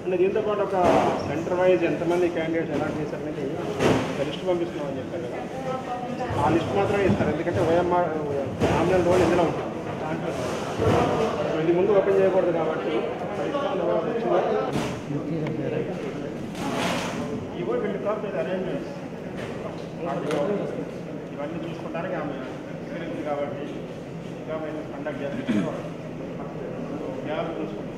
అంటే దీంతో పాటు ఒక సెంటర్ వైజ్ ఎంతమంది క్యాండిడేట్స్ అలాట్ చేశారనేది లిస్ట్ పంపిస్తున్నామని చెప్పారు కదా, ఆ లిస్ట్ మాత్రమే ఇస్తారు. ఎందుకంటే ఓఎంఆర్ నామినల్ రోల్ ఇందులో ఉంటుంది, దాంట్లో ఇది ముందు ఓపెన్ చేయకూడదు కాబట్టి ఇవో వీళ్ళు కాకపోతే అరేంజ్మెంట్స్ ఇవన్నీ చూసుకోవడానికి ఆమె ఎక్స్పీరియన్స్ కాబట్టి ఇంకా మేము కండక్ట్ చేస్తాం. గ్యాప్ చూసుకుంటాం.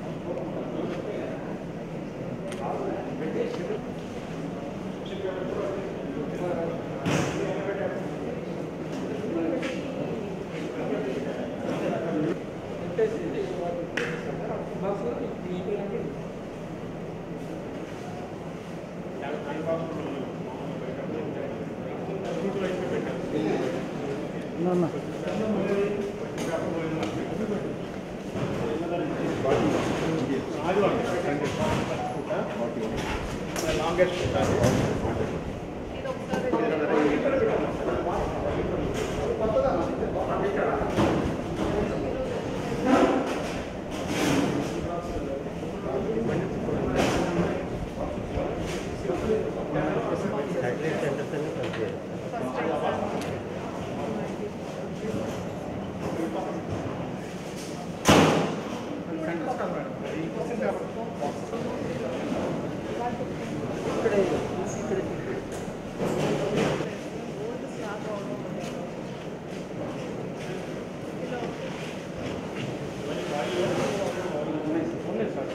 లాంగెస్ట్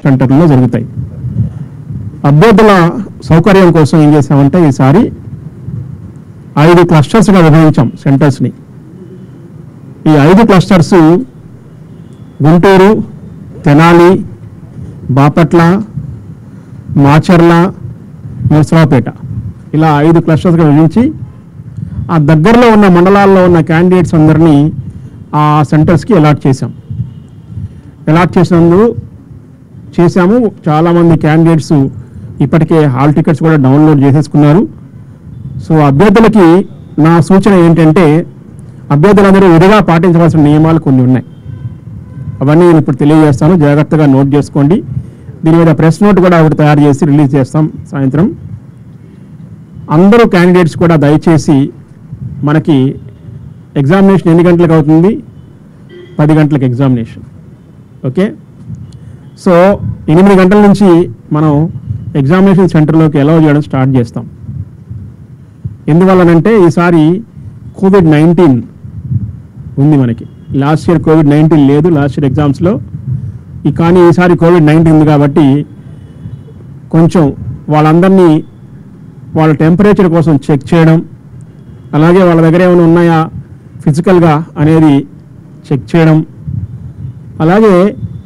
సెంటర్లో జరుగుతాయి. అభ్యర్థుల సౌకర్యం కోసం ఏం చేసామంటే ఈసారి 5 క్లస్టర్స్గా విభజించాం సెంటర్స్ని. ఈ 5 క్లస్టర్స్ గుంటూరు, తెనాలి, బాపట్ల, మాచర్ల, నర్సరావుపేట ఇలా 5 క్లస్టర్స్గా విభజించి ఆ దగ్గరలో ఉన్న మండలాల్లో ఉన్న క్యాండిడేట్స్ అందరినీ ఆ సెంటర్స్కి అలాట్ చేశాము. చాలామంది క్యాండిడేట్స్ ఇప్పటికే హాల్ టికెట్స్ కూడా డౌన్లోడ్ చేసేసుకున్నారు. సో అభ్యర్థులకి నా సూచన ఏంటంటే అభ్యర్థులందరూ విధిగా పాటించవలసిన నియమాలు కొన్ని ఉన్నాయి. అవన్నీ నేను ఇప్పుడు తెలియజేస్తాను, జాగ్రత్తగా నోట్ చేసుకోండి. దీని మీద ప్రెస్ నోట్ కూడా ఒకటి తయారు చేసి రిలీజ్ చేస్తాం సాయంత్రం. అందరూ క్యాండిడేట్స్ కూడా దయచేసి మనకి ఎగ్జామినేషన్ ఎన్ని గంటలకు అవుతుంది? 10 గంటలకు ఎగ్జామినేషన్. ఓకే, సో 8 గంటల నుంచి మనం ఎగ్జామినేషన్ సెంటర్లోకి అలౌ చేయడం స్టార్ట్ చేస్తాం. ఎందువల్లనంటే ఈసారి కోవిడ్-19 ఉంది మనకి. లాస్ట్ ఇయర్ కోవిడ్-19 లేదు లాస్ట్ ఇయర్ ఎగ్జామ్స్లో, కానీ ఈసారి కోవిడ్-19 ఉంది కాబట్టి కొంచెం వాళ్ళందరినీ వాళ్ళ టెంపరేచర్ కోసం చెక్ చేయడం, అలాగే వాళ్ళ దగ్గర ఏమైనా ఉన్నాయా ఫిజికల్గా అనేది చెక్ చేయడం, అలాగే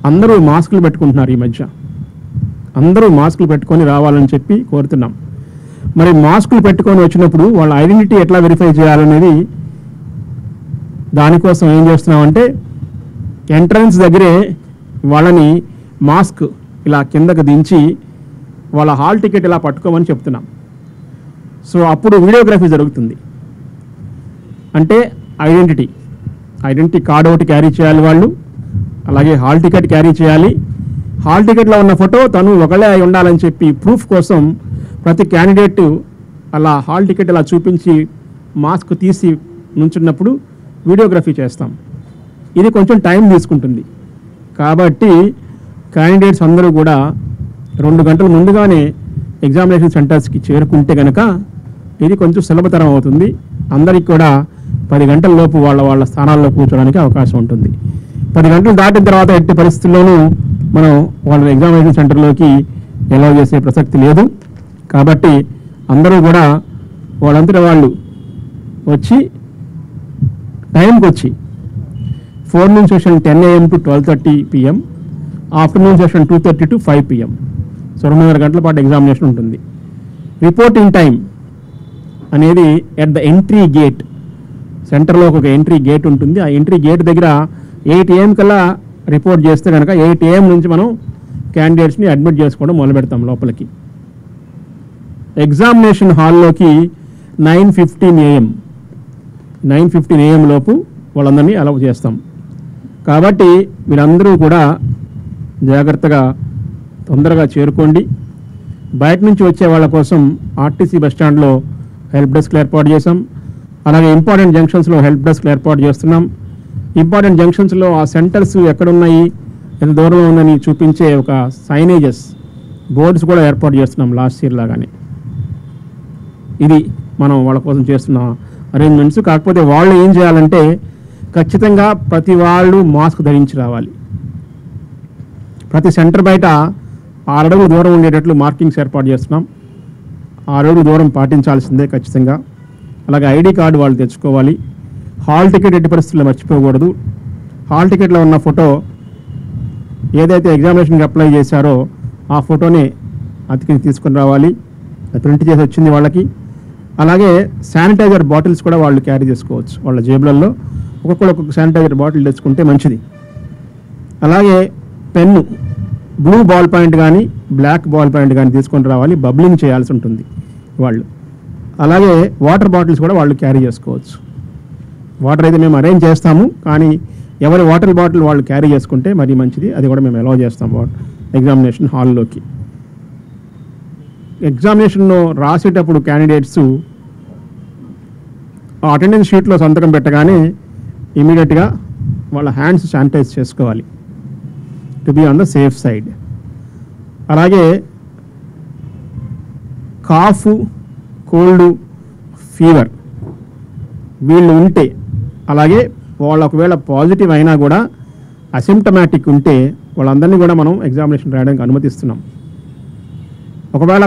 అందరూ మాస్కులు పెట్టుకుంటున్నారు. ఈ మధ్య అందరూ మాస్కులు పెట్టుకొని రావాలని చెప్పి కోరుతున్నాం. మరి మాస్కులు పెట్టుకొని వచ్చినప్పుడు వాళ్ళ ఐడెంటిటీ ఎట్లా వెరిఫై చేయాలనేది దానికోసం ఏం చేస్తున్నామంటే ఎంట్రన్స్ దగ్గరే వాళ్ళని మాస్క్ ఇలా కిందకు దించి వాళ్ళ హాల్ టికెట్ ఇలా పట్టుకోమని చెప్తున్నాం. సో అప్పుడు వీడియోగ్రఫీ జరుగుతుంది. అంటే ఐడెంటిటీ కార్డ్ ఒకటి క్యారీ చేయాలి వాళ్ళు, అలాగే హాల్ టికెట్ క్యారీ చేయాలి. హాల్ టికెట్లో ఉన్న ఫోటో తను ఒకళ్ళే అయి ఉండాలని చెప్పి ప్రూఫ్ కోసం ప్రతి క్యాండిడేట్ అలా హాల్ టికెట్ ఇలా చూపించి మాస్క్ తీసి నుంచున్నప్పుడు వీడియోగ్రఫీ చేస్తాం. ఇది కొంచెం టైం తీసుకుంటుంది కాబట్టి క్యాండిడేట్స్ అందరూ కూడా 2 గంటల ముందుగానే ఎగ్జామినేషన్ సెంటర్స్కి చేరుకుంటే కనుక ఇది కొంచెం సులభతరం అవుతుంది. అందరికి కూడా 10 గంటల లోపు వాళ్ళ స్థానాల్లో కూర్చోడానికి అవకాశం ఉంటుంది. 10 గంటలు దాటిన తర్వాత ఎట్టి పరిస్థితుల్లోనూ మనం వాళ్ళ ఎగ్జామినేషన్ సెంటర్లోకి అలౌ చేసే ప్రసక్తి లేదు. కాబట్టి అందరూ కూడా వాళ్ళంతటా వాళ్ళు వచ్చి టైంకి వచ్చి morning session 10 AM to 12:30 PM, afternoon session 2:30 to 5 PM. So 2.5 గంటల పాటు ఎగ్జామినేషన్ ఉంటుంది. రిపోర్టింగ్ టైం అనేది ఎట్ ద ఎంట్రీ గేట్, సెంటర్లో ఒక ఎంట్రీ గేట్ ఉంటుంది. ఆ ఎంట్రీ గేట్ దగ్గర 8 AM కల్లా రిపోర్ట్ చేస్తే కనుక 8 AM నుంచి మనం క్యాండిడేట్స్ని అడ్మిట్ చేసుకోవడం మొదలు పెడతాం లోపలికి. ఎగ్జామినేషన్ హాల్లోకి 9:15 AM లోపు వాళ్ళందరినీ అలౌ చేస్తాం. కాబట్టి మీరందరూ కూడా జాగ్రత్తగా తొందరగా చేరుకోండి. బయట నుంచి వచ్చే వాళ్ళ కోసం ఆర్టీసీ బస్టాండ్లో హెల్ప్ డెస్క్లు ఏర్పాటు చేసాం. అలాగే ఇంపార్టెంట్ జంక్షన్స్లో హెల్ప్ డెస్క్లు ఏర్పాటు చేస్తున్నాం. ఇంపార్టెంట్ జంక్షన్స్లో ఆ సెంటర్స్ ఎక్కడున్నాయి, ఎంత దూరంలో ఉందని చూపించే ఒక సైనేజెస్ బోర్డ్స్ కూడా ఏర్పాటు చేస్తున్నాం లాస్ట్ ఇయర్ లాగానే. ఇది మనం వాళ్ళ కోసం చేస్తున్న అరేంజ్మెంట్స్. కాకపోతే వాళ్ళు ఏం చేయాలంటే ఖచ్చితంగా ప్రతి వాళ్ళు మాస్క్ ధరించి రావాలి. ప్రతి సెంటర్ బయట 6 అడుగుల దూరం ఉండేటట్లు మార్కింగ్స్ ఏర్పాటు చేస్తున్నాం. 6 అడుగుల దూరం పాటించాల్సిందే ఖచ్చితంగా. అలాగే ఐడి కార్డు వాళ్ళు తెచ్చుకోవాలి. హాల్ టికెట్ ఎట్టి పరిస్థితుల్లో మర్చిపోకూడదు. హాల్ టికెట్లో ఉన్న ఫోటో ఏదైతే ఎగ్జామినేషన్కి అప్లై చేశారో ఆ ఫోటోని అతికి తీసుకొని రావాలి. అది ప్రింట్ చేసి వచ్చింది వాళ్ళకి. అలాగే శానిటైజర్ బాటిల్స్ కూడా వాళ్ళు క్యారీ చేసుకోవచ్చు వాళ్ళ జేబులలో. ఒక్కొక్క శానిటైజర్ బాటిల్ తెచ్చుకుంటే మంచిది. అలాగే పెన్ను, బ్లూ బాల్ పాయింట్ కానీ బ్లాక్ బాల్ పాయింట్ కానీ తీసుకొని రావాలి. బబ్లింగ్ చేయాల్సి ఉంటుంది వాళ్ళు. అలాగే వాటర్ బాటిల్స్ కూడా వాళ్ళు క్యారీ చేసుకోవచ్చు. వాటర్ అయితే మేము అరేంజ్ చేస్తాము, కానీ ఎవరి వాటర్ బాటిల్ వాళ్ళు క్యారీ చేసుకుంటే మరీ మంచిది. అది కూడా మేము అలౌ చేస్తాం ఎగ్జామినేషన్ హాల్లోకి. ఎగ్జామినేషన్లో రాసేటప్పుడు క్యాండిడేట్స్ ఆ అటెండెన్స్ షీట్లో సంతకం పెట్టగానే ఇమీడియట్గా వాళ్ళ హ్యాండ్స్ శానిటైజ్ చేసుకోవాలి, to be on the safe side. అలాగే కాఫ్, కోల్డ్, ఫీవర్ వీళ్ళు ఉంటే, అలాగే వాళ్ళు ఒకవేళ పాజిటివ్ అయినా కూడా అసిమ్టమాటిక్ ఉంటే వాళ్ళందరినీ కూడా మనం ఎగ్జామినేషన్ రాయడానికి అనుమతిస్తున్నాం. ఒకవేళ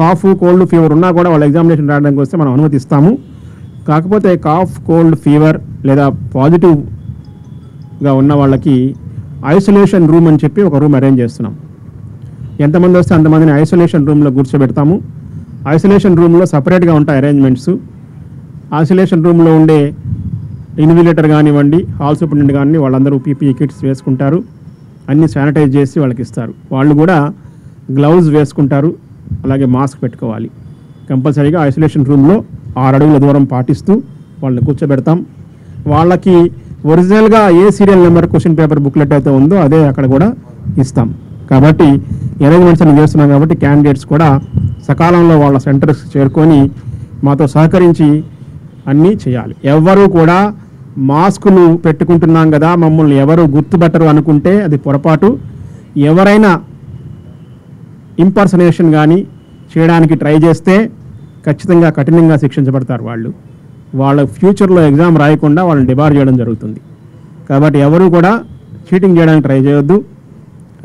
కాఫ్, కోల్డ్, ఫీవర్ ఉన్నా కూడా వాళ్ళు ఎగ్జామినేషన్ రాయడానికి వస్తే మనం అనుమతిస్తాము. కాకపోతే కాఫ్, కోల్డ్, ఫీవర్ లేదా పాజిటివ్గా ఉన్న వాళ్ళకి ఐసోలేషన్ రూమ్ అని చెప్పి ఒక రూమ్ అరేంజ్ చేస్తున్నాం. ఎంతమంది వస్తే అంతమందిని ఐసోలేషన్ రూమ్లో కూర్చోబెడతాము. ఐసోలేషన్ రూమ్లో సపరేట్గా ఉంటాయి అరేంజ్మెంట్స్. ఐసోలేషన్ రూమ్లో ఉండే ఇన్విజిలేటర్ కానివ్వండి, హాల్ సూపరింటెండెంట్ కానివ్వండి, వాళ్ళందరూ పీపీఈ కిట్స్ వేసుకుంటారు. అన్నీ శానిటైజ్ చేసి వాళ్ళకి ఇస్తారు. వాళ్ళు కూడా గ్లౌజ్ వేసుకుంటారు. అలాగే మాస్క్ పెట్టుకోవాలి. కంపల్సరీగా ఐసోలేషన్ రూమ్లో 6 అడుగుల దూరం పాటిస్తూ వాళ్ళని కూర్చోబెడతాం. వాళ్ళకి ఒరిజినల్గా a serial number question paper booklet అయితే ఉందో అదే అక్కడ కూడా ఇస్తాం. కాబట్టి అరేంజ్మెంట్స్ అన్ని చేస్తున్నాం. కాబట్టి క్యాండిడేట్స్ కూడా సకాలంలో వాళ్ళ సెంటర్స్ చేరుకొని మాతో సహకరించి అన్నీ చేయాలి. ఎవరు కూడా మాస్కులు పెట్టుకుంటున్నాం కదా, మమ్మల్ని ఎవరు గుర్తుపట్టరు అనుకుంటే అది పొరపాటు. ఎవరైనా ఇంపర్సనేషన్ కానీ చేయడానికి ట్రై చేస్తే ఖచ్చితంగా కఠినంగా శిక్షించబడతారు. వాళ్ళ ఫ్యూచర్లో ఎగ్జామ్ రాయకుండా వాళ్ళని డిబార్ చేయడం జరుగుతుంది. కాబట్టి ఎవరు కూడా చీటింగ్ చేయడానికి ట్రై చేయొద్దు.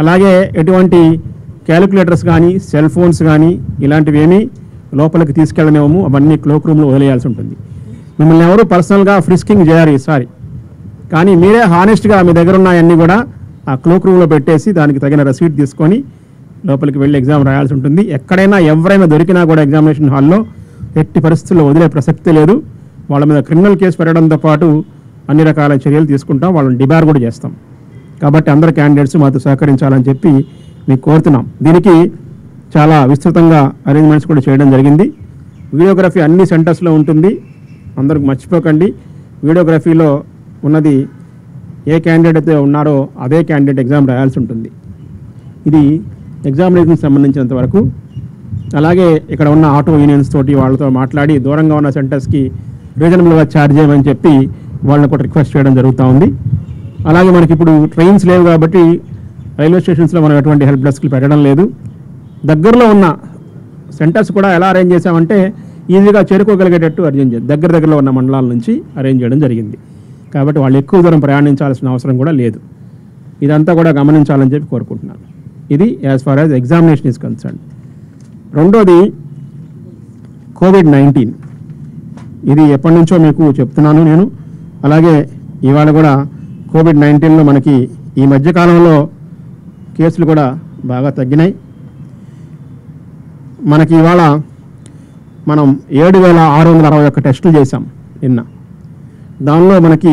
అలాగే ఎటువంటి క్యాలిక్యులేటర్స్ కానీ సెల్ ఫోన్స్ కానీ ఇలాంటివి ఏమీ లోపలికి తీసుకెళ్ళనేమో, అవన్నీ క్లోక్ రూమ్లో వదిలేయాల్సి ఉంటుంది. మిమ్మల్ని ఎవరు పర్సనల్గా ఫ్రిస్కింగ్ చేయరు ఈసారి, కానీ మీరే హానెస్ట్గా మీ దగ్గర ఉన్నాయన్నీ కూడా ఆ క్లోక్ రూమ్లో పెట్టేసి దానికి తగిన రసీట్ తీసుకొని లోపలికి వెళ్ళి ఎగ్జామ్ రాయాల్సి ఉంటుంది. ఎక్కడైనా ఎవరైనా దొరికినా కూడా ఎగ్జామినేషన్ హాల్లో ఎట్టి పరిస్థితుల్లో వదిలే ప్రసక్తి లేదు. వాళ్ళ మీద క్రిమినల్ కేసు పెట్టడంతో పాటు అన్ని రకాల చర్యలు తీసుకుంటాం. వాళ్ళని డిబార్ కూడా చేస్తాం. కాబట్టి అందరు క్యాండిడేట్స్ మాతో సహకరించాలని చెప్పి మీకు కోరుతున్నాం. దీనికి చాలా విస్తృతంగా అరేంజ్మెంట్స్ కూడా చేయడం జరిగింది. వీడియోగ్రఫీ అన్ని సెంటర్స్లో ఉంటుంది. అందరికి మర్చిపోకండి, వీడియోగ్రఫీలో ఉన్నది ఏ క్యాండిడేట్ అయితే ఉన్నారో అదే క్యాండిడేట్ ఎగ్జామ్ రాయాల్సి ఉంటుంది. ఇది ఎగ్జామినేషన్కి సంబంధించినంత వరకు. అలాగే ఇక్కడ ఉన్న ఆటో యూనియన్స్ తోటి వాళ్ళతో మాట్లాడి దూరంగా ఉన్న సెంటర్స్కి రీజనబుల్గా ఛార్జ్ చేయమని చెప్పి వాళ్ళని కూడా రిక్వెస్ట్ చేయడం జరుగుతూ ఉంది. అలాగే మనకి ఇప్పుడు ట్రైన్స్ లేవు కాబట్టి రైల్వే స్టేషన్స్లో మనం ఎటువంటి హెల్ప్ డెస్క్లు పెట్టడం లేదు. దగ్గరలో ఉన్న సెంటర్స్ కూడా ఎలా అరేంజ్ చేసామంటే ఈజీగా చేరుకోగలిగేటట్టు అరేంజ్ దగ్గరలో ఉన్న మండలాల నుంచి అరేంజ్ చేయడం జరిగింది. కాబట్టి వాళ్ళు ఎక్కువ దూరం ప్రయాణించాల్సిన అవసరం కూడా లేదు. ఇదంతా కూడా గమనించాలని చెప్పి కోరుకుంటున్నాను. ఇది as far as examination is concern. రెండోది కోవిడ్-19. ఇది ఎప్పటి నుంచో మీకు చెప్తున్నాను నేను. అలాగే ఇవాళ కూడా కోవిడ్-19లో మనకి ఈ మధ్యకాలంలో కేసులు కూడా బాగా తగ్గినాయి. మనకి ఇవాళ మనం 7,661 టెస్టులు చేశాం నిన్న. దానిలో మనకి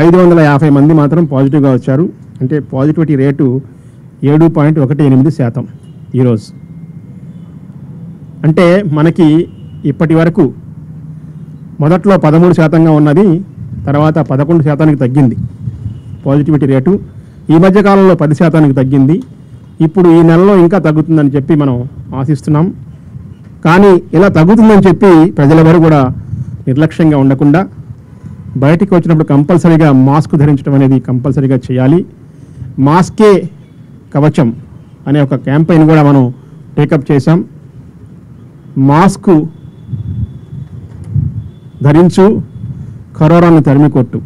550 మంది మాత్రం పాజిటివ్గా వచ్చారు. అంటే పాజిటివిటీ రేటు 7.18% ఈరోజు. అంటే మనకి ఇప్పటి వరకు మొదట్లో 13% ఉన్నది, తర్వాత 11% తగ్గింది పాజిటివిటీ రేటు. ఈ మధ్యకాలంలో 10% తగ్గింది. ఇప్పుడు ఈ నెలలో ఇంకా తగ్గుతుందని చెప్పి మనం ఆశిస్తున్నాం. కానీ ఇలా తగ్గుతుందని చెప్పి ప్రజలెవరూ కూడా నిర్లక్ష్యంగా ఉండకుండా బయటికి వచ్చినప్పుడు కంపల్సరీగా మాస్క్ ధరించడం అనేది కంపల్సరీగా చేయాలి. మాస్కే కవచం అనే ఒక క్యాంపెయిన్ కూడా మనం టేకప్ చేశాం. మాస్కు ధరించు, కరోనాను తరిమి కొట్టు,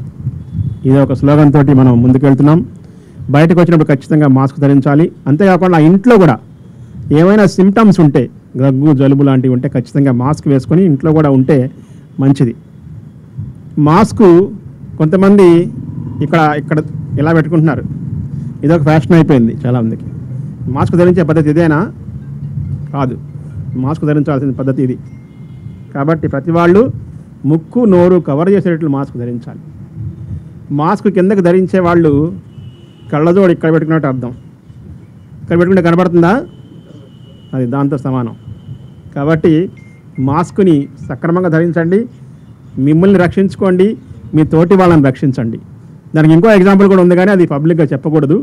ఇది ఒక స్లోగన్ తోటి మనం ముందుకెళ్తున్నాం. బయటకు వచ్చినప్పుడు ఖచ్చితంగా మాస్క్ ధరించాలి. అంతేకాకుండా ఇంట్లో కూడా ఏమైనా సిమ్టమ్స్ ఉంటే, దగ్గు జలుబు లాంటివి ఉంటే ఖచ్చితంగా మాస్క్ వేసుకొని ఇంట్లో కూడా ఉంటే మంచిది. మాస్కు కొంతమంది ఇక్కడ ఇక్కడ ఇలా పెట్టుకుంటున్నారు, ఇదొక ఫ్యాషన్ అయిపోయింది చాలామందికి. మాస్క్ ధరించే పద్ధతి ఇదేనా? కాదు, మాస్క్ ధరించాల్సిన పద్ధతి ఇది. కాబట్టి ప్రతి వాళ్ళు ముక్కు నోరు కవర్ చేసేటట్లు మాస్క్ ధరించాలి. మాస్క్ కిందకి ధరించే వాళ్ళు కళ్ళజోడు ఇక్కడ పెట్టుకున్నట్టు అర్థం. ఇక్కడ పెట్టుకుంటే కనబడుతుందా? అది దాంతో సమానం. కాబట్టి మాస్క్ని సక్రమంగా ధరించండి, మిమ్మల్ని రక్షించుకోండి, మీ తోటి వాళ్ళని రక్షించండి. దానికి ఇంకో ఎగ్జాంపుల్ కూడా ఉంది, కానీ అది పబ్లిక్గా చెప్పకూడదు,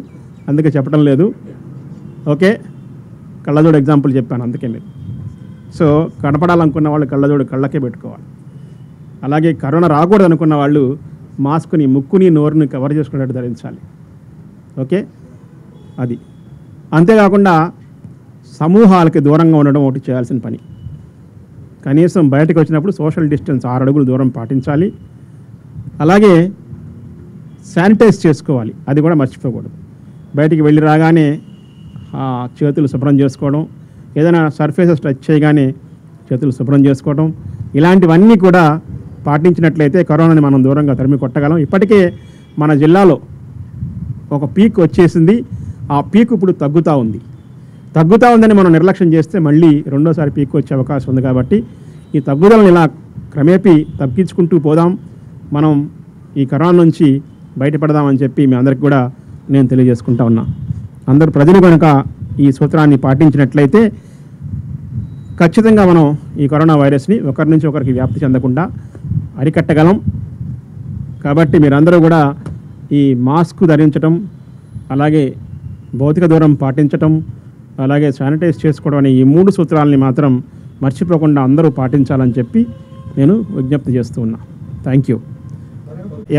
అందుకే చెప్పడం లేదు. ఓకే, కళ్ళజోడు ఎగ్జాంపుల్ చెప్పాను అందుకే మీరు. సో కనపడాలనుకున్న వాళ్ళు కళ్ళజోడు కళ్ళకే పెట్టుకోవాలి. అలాగే కరోనా రాకూడదు అనుకున్న వాళ్ళు మాస్క్ని ముక్కుని నోరుని కవర్ చేసుకునేట్టు ధరించాలి. ఓకే, అది. అంతేకాకుండా సమూహాలకి దూరంగా ఉండడం ఒకటి చేయాల్సిన పని. కనీసం బయటకు వచ్చినప్పుడు సోషల్ డిస్టెన్స్ 6 అడుగులు దూరం పాటించాలి. అలాగే శానిటైజ్ చేసుకోవాలి, అది కూడా మర్చిపోకూడదు. బయటికి వెళ్ళి రాగానే చేతులు శుభ్రం చేసుకోవడం, ఏదైనా సర్ఫేసెస్ టచ్ చేయగానే చేతులు శుభ్రం చేసుకోవడం, ఇలాంటివన్నీ కూడా పాటించినట్లయితే కరోనాని మనం దూరంగా తరిమి కొట్టగలం. ఇప్పటికే మన జిల్లాలో ఒక పీక్ వచ్చేసింది, ఆ పీక్ ఇప్పుడు తగ్గుతూ ఉందని మనం నిర్లక్ష్యం చేస్తే మళ్ళీ రెండోసారి పీక్ వచ్చే అవకాశం ఉంది. కాబట్టి ఈ తగ్గుదలను ఇలా క్రమేపీ తగ్గించుకుంటూ పోదాం, మనం ఈ కరోనా నుంచి బయటపడదామని చెప్పి మీ అందరికి కూడా నేను తెలియజేసుకుంటా ఉన్నా. అందరూ ప్రజలు కనుక ఈ సూత్రాన్ని పాటించినట్లయితే ఖచ్చితంగా మనం ఈ కరోనా వైరస్ని ఒకరి నుంచి ఒకరికి వ్యాప్తి చెందకుండా అరికట్టగలం. కాబట్టి మీరందరూ కూడా ఈ మాస్క్ ధరించడం, అలాగే భౌతిక దూరం పాటించటం, అలాగే శానిటైజ్ చేసుకోవడం అనే ఈ 3 సూత్రాలని మాత్రం మర్చిపోకుండా అందరూ పాటించాలని చెప్పి నేను విజ్ఞప్తి చేస్తూ ఉన్నా. Thank you.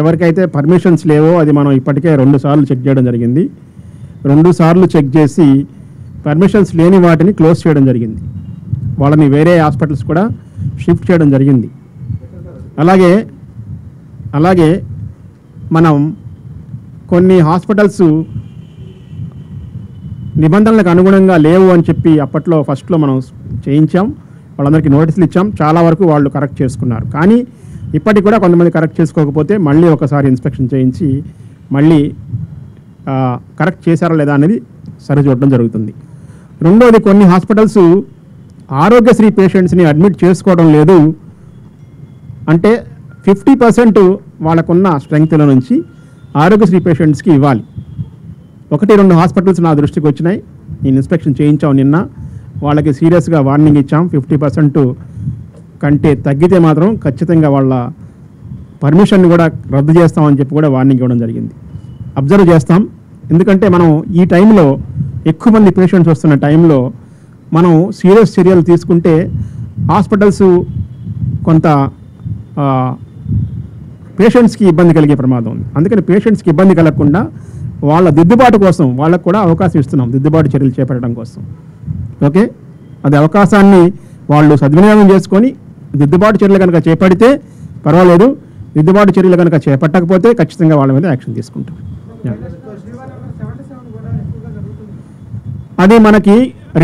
ఎవరికైతే పర్మిషన్స్ లేవో అది మనం ఇప్పటికే 2 సార్లు చెక్ చేయడం జరిగింది. 2 సార్లు చెక్ చేసి పర్మిషన్స్ లేని వాటిని క్లోజ్ చేయడం జరిగింది. వాళ్ళని వేరే హాస్పిటల్స్ కూడా షిఫ్ట్ చేయడం జరిగింది. అలాగే మనం కొన్ని హాస్పిటల్స్ నిబంధనలకు అనుగుణంగా లేవు అని చెప్పి అప్పట్లో ఫస్ట్లో మనం చేయించాం, వాళ్ళందరికీ నోటీసులు ఇచ్చాం. చాలా వరకు వాళ్ళు కరెక్ట్ చేసుకున్నారు. కానీ ఇప్పటికి కూడా కొంతమంది కరెక్ట్ చేసుకోకపోతే మళ్ళీ ఒకసారి ఇన్స్పెక్షన్ చేయించి మళ్ళీ కరెక్ట్ చేశారా లేదా అనేది సరిచూడడం జరుగుతుంది. రెండోది, కొన్ని హాస్పిటల్స్ ఆరోగ్యశ్రీ పేషెంట్స్ని అడ్మిట్ చేసుకోవడం లేదు అంటే 50% వాళ్ళకున్న స్ట్రెంగ్త్ల నుంచి ఆరోగ్యశ్రీ పేషెంట్స్కి ఇవ్వాలి. 1-2 హాస్పిటల్స్ నా దృష్టికి వచ్చినాయి, నేను ఇన్స్పెక్షన్ చేయించాం నిన్న. వాళ్ళకి సీరియస్గా వార్నింగ్ ఇచ్చాం, 50% కంటే తగ్గితే మాత్రం ఖచ్చితంగా వాళ్ళ పర్మిషన్ని కూడా రద్దు చేస్తామని చెప్పి కూడా వార్నింగ్ ఇవ్వడం జరిగింది. అబ్జర్వ్ చేస్తాం, ఎందుకంటే మనం ఈ టైంలో ఎక్కువ మంది పేషెంట్స్ వస్తున్న టైంలో మనం సీరియస్ చర్యలు తీసుకుంటే హాస్పిటల్స్ కొంత పేషెంట్స్కి ఇబ్బంది కలిగే ప్రమాదం ఉంది. అందుకని పేషెంట్స్కి ఇబ్బంది కలగకుండా వాళ్ళ దిద్దుబాటు కోసం వాళ్ళకు కూడా అవకాశం ఇస్తున్నాం, దిద్దుబాటు చర్యలు చేపట్టడం కోసం. ఓకే, అది అవకాశాన్ని వాళ్ళు సద్వినియోగం చేసుకొని దిద్దుబాటు చర్యలు కనుక చేపడితే పర్వాలేదు, దిద్దుబాటు చర్యలు కనుక చేపట్టకపోతే ఖచ్చితంగా వాళ్ళ మీద యాక్షన్ తీసుకుంటాం. అది మనకి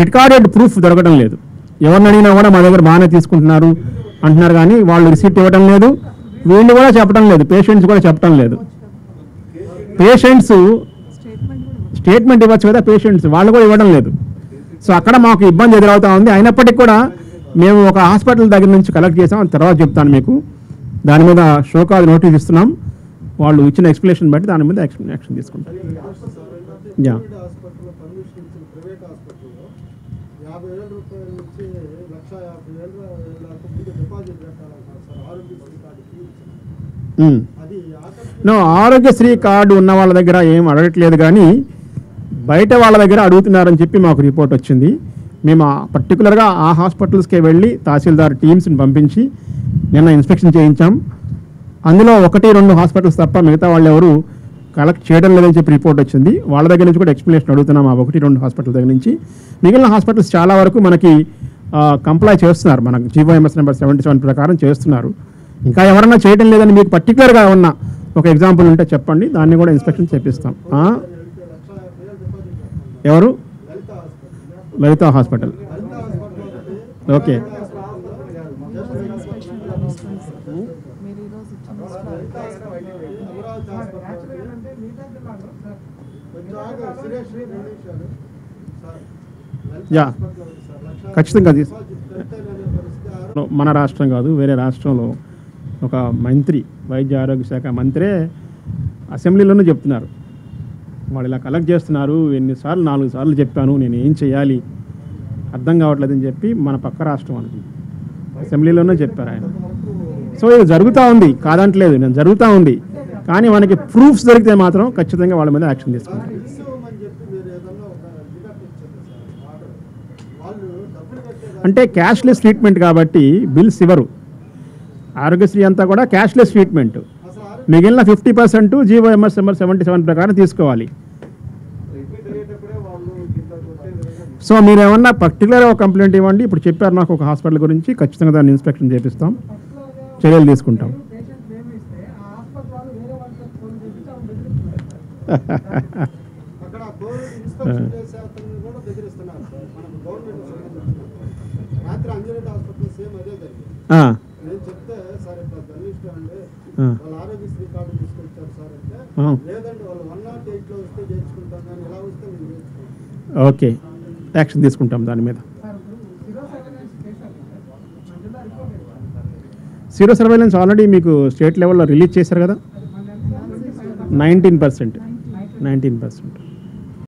రికార్డెడ్ ప్రూఫ్ దొరకడం లేదు. ఎవరిని అడిగినా కూడా మా దగ్గర బాగానే తీసుకుంటున్నారు అంటున్నారు, కానీ వాళ్ళు రిసీప్ట్ ఇవ్వడం లేదు, వీళ్ళు కూడా చెప్పడం లేదు, పేషెంట్స్ కూడా చెప్పడం లేదు. పేషెంట్స్ స్టేట్మెంట్ ఇవ్వచ్చు కదా, పేషెంట్స్ వాళ్ళు కూడా ఇవ్వడం లేదు. సో అక్కడ మాకు ఇబ్బంది ఎదురవుతూ ఉంది. అయినప్పటికీ కూడా మేము ఒక హాస్పిటల్ దగ్గర నుంచి కలెక్ట్ చేసాం, తర్వాత చెప్తాను మీకు. దాని మీద షోకాజ్ నోటీస్ ఇస్తున్నాం, వాళ్ళు ఇచ్చిన ఎక్స్ప్లెనేషన్ బట్టి దాని మీద యాక్షన్ తీసుకుంటాం. యా, ఆరోగ్యశ్రీ కార్డు ఉన్న వాళ్ళ దగ్గర ఏం అడగట్లేదు, కానీ బయట వాళ్ళ దగ్గర అడుగుతున్నారని చెప్పి మాకు రిపోర్ట్ వచ్చింది. మేము పర్టికులర్గా ఆ హాస్పిటల్స్కే వెళ్ళి తహసీల్దార్ టీమ్స్ని పంపించి నిన్న ఇన్స్పెక్షన్ చేయించాం. అందులో 1-2 హాస్పిటల్స్ తప్ప మిగతా వాళ్ళు ఎవరు కలెక్ట్ చేయడం లేదని చెప్పి రిపోర్ట్ వచ్చింది. వాళ్ళ దగ్గర నుంచి కూడా ఎక్స్ప్లెనేషన్ అడుగుతున్నాం ఆ 1-2 హాస్పిటల్ దగ్గర నుంచి. మిగిలిన హాస్పిటల్స్ చాలా వరకు మనకి కంప్లై చేస్తున్నారు, మనకు జీవోఎంఎస్ నెంబర్ 77 ప్రకారం చేస్తున్నారు. ఇంకా ఎవరన్నా చేయడం లేదని మీకు పర్టికులర్గా ఉన్న ఒక ఎగ్జాంపుల్ ఉంటే చెప్పండి, దాన్ని కూడా ఇన్స్పెక్షన్ చేపిస్తాం. ఎవరు? లలిత హాస్పిటల్. ఓకే. యా, ఖచ్చితంగా మన రాష్ట్రం కాదు, వేరే రాష్ట్రంలో ఒక మంత్రి, వైద్య ఆరోగ్య శాఖ మంత్రే అసెంబ్లీలోనే చెప్తున్నారు, వాళ్ళు ఇలా కలెక్ట్ చేస్తున్నారు, 4 సార్లు చెప్పాను, నేను ఏం చేయాలి అర్థం కావట్లేదని చెప్పి మన పక్క రాష్ట్రం మనకి అసెంబ్లీలోనే చెప్పారు ఆయన. సో ఇది జరుగుతూ ఉంది, కాదంటలేదు, నేను జరుగుతూ ఉంది. కానీ మనకి ప్రూఫ్స్ దొరికితే మాత్రం ఖచ్చితంగా వాళ్ళ మీద యాక్షన్ తీసుకుంటారు. అంటే క్యాష్లెస్ ట్రీట్మెంట్ కాబట్టి బిల్స్ ఇవ్వరు. ఆరోగ్యశ్రీ అంతా కూడా క్యాష్లెస్ ట్రీట్మెంట్. మిగిలిన 50% జీవోఎంఎస్ నెంబర్ 77 ప్రకారం తీసుకోవాలి. సో మీరు ఏమన్నా పర్టికులర్గా కంప్లైంట్ ఇవ్వండి. ఇప్పుడు చెప్పారు నాకు ఒక హాస్పిటల్ గురించి, ఖచ్చితంగా దాన్ని ఇన్స్పెక్షన్ చేపిస్తాం, చర్యలు తీసుకుంటాం. ఓకే, యాక్షన్ తీసుకుంటాం దాని మీద. జీరో సర్వైలెన్స్ ఆల్రెడీ మీకు స్టేట్ లెవెల్లో రిలీజ్ చేశారు కదా, 19%.